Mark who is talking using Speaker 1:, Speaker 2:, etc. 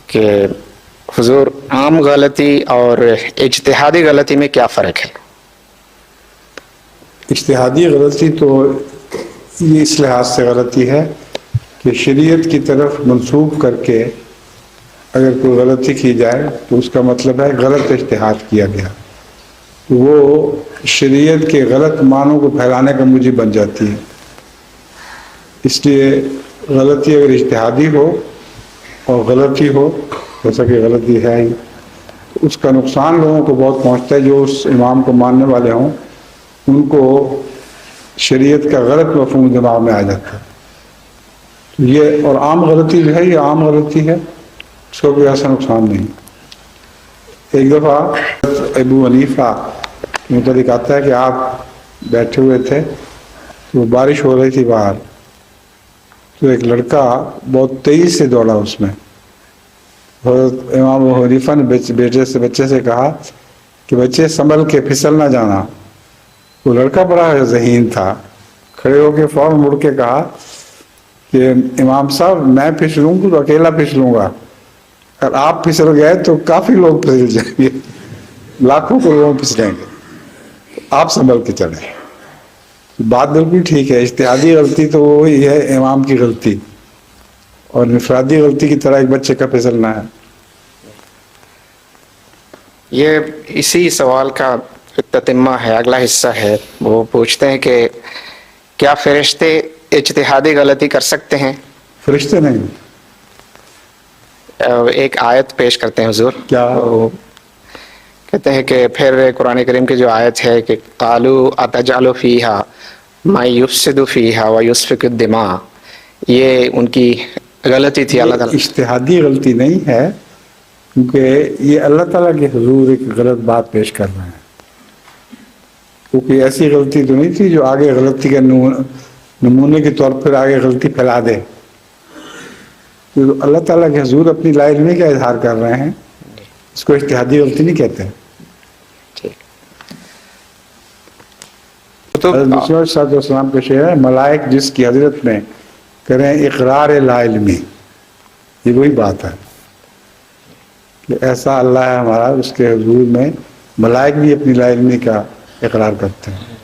Speaker 1: کہ حضور عام غلطی اور اجتہادی غلطی میں کیا فرق ہے؟
Speaker 2: اجتہادی غلطی تو یہ اس لحاظ سے غلطی ہے کہ شریعت کی طرف منسوب کر کے اگر کوئی غلطی کی جائے تو اس کا مطلب ہے غلط اجتہاد کیا گیا، وہ شریعت کے غلط معنوں کو پھیلانے کا موجب بن جاتی ہے۔ اس لیے غلطی اگر اجتہادی ہو اور غلطی ہو، جیسا کہ غلطی ہے ہی، تو اس کا نقصان لوگوں کو بہت پہنچتا ہے۔ جو اس امام کو ماننے والے ہوں ان کو شریعت کا غلط مفہوم دماغ میں آ جاتا ہے۔ یہ اور عام غلطی جو ہے یہ عام غلطی ہے، اس کا کوئی ایسا نقصان نہیں۔ ایک دفعہ ابو حنیفہ متعلق آتا ہے کہ آپ بیٹھے ہوئے تھے تو بارش ہو رہی تھی باہر، تو ایک لڑکا بہت تیز سے دوڑا اس میں۔ حضرت امام ابو حنیفہ نے بچے سے کہا کہ بچے سنبھل کے پھسل نہ جانا۔ وہ لڑکا بڑا ذہین تھا، کھڑے ہو کے فوراً مڑ کے کہا کہ امام صاحب میں پھسلوں گا تو اکیلا پھسلوں گا، اگر آپ پھسل گئے تو کافی لوگ پھسل جائیں گے، لاکھوں کو لوگ پھسلیں گے، آپ سنبھل کے چلیں۔ بات بالکل ٹھیک ہے۔ اجتہادی غلطی تو وہی ہے امام کی غلطی، اور انفرادی غلطی کی طرح ایک بچے کا پھسلنا ہے۔
Speaker 1: یہ اسی سوال کا تتمہ ہے، اگلا حصہ ہے۔ وہ پوچھتے ہیں کہ کیا فرشتے اجتہادی غلطی کر سکتے ہیں؟
Speaker 2: فرشتے نہیں۔
Speaker 1: ایک آیت پیش کرتے ہیں حضور،
Speaker 2: کیا؟
Speaker 1: وہ کہتے ہیں کہ پھر قرآن کریم کی جو آیت ہے کہ قالوا اتجعل فیہا ما یفسد فیہا ویسفک الدماء، یہ ان کی غلطی تھی۔ اللہ تعالیٰ
Speaker 2: اجتہادی غلطی نہیں ہے، کیونکہ یہ اللہ تعالیٰ کے حضور ایک غلط بات پیش کر رہے ہیں۔ کیونکہ ایسی غلطی تو نہیں تھی جو آگے غلطی کا نمونے کے طور پر آگے غلطی پھیلا دے۔ تو اللہ تعالیٰ کے حضور اپنی لا علمی کا اظہار کر رہے ہیں، اس کو اجتہادی غلطی نہیں کہتے۔ حضرت مسیح صلی اللہ علیہ وسلم کا شعر ہے، ملائک جس کی حضرت میں کریں اقرار لا علمی، یہ وہی بات ہے کہ ایسا اللہ ہے ہمارا، اس کے حضور میں ملائک بھی اپنی لا علمی کا اقرار کرتے ہیں۔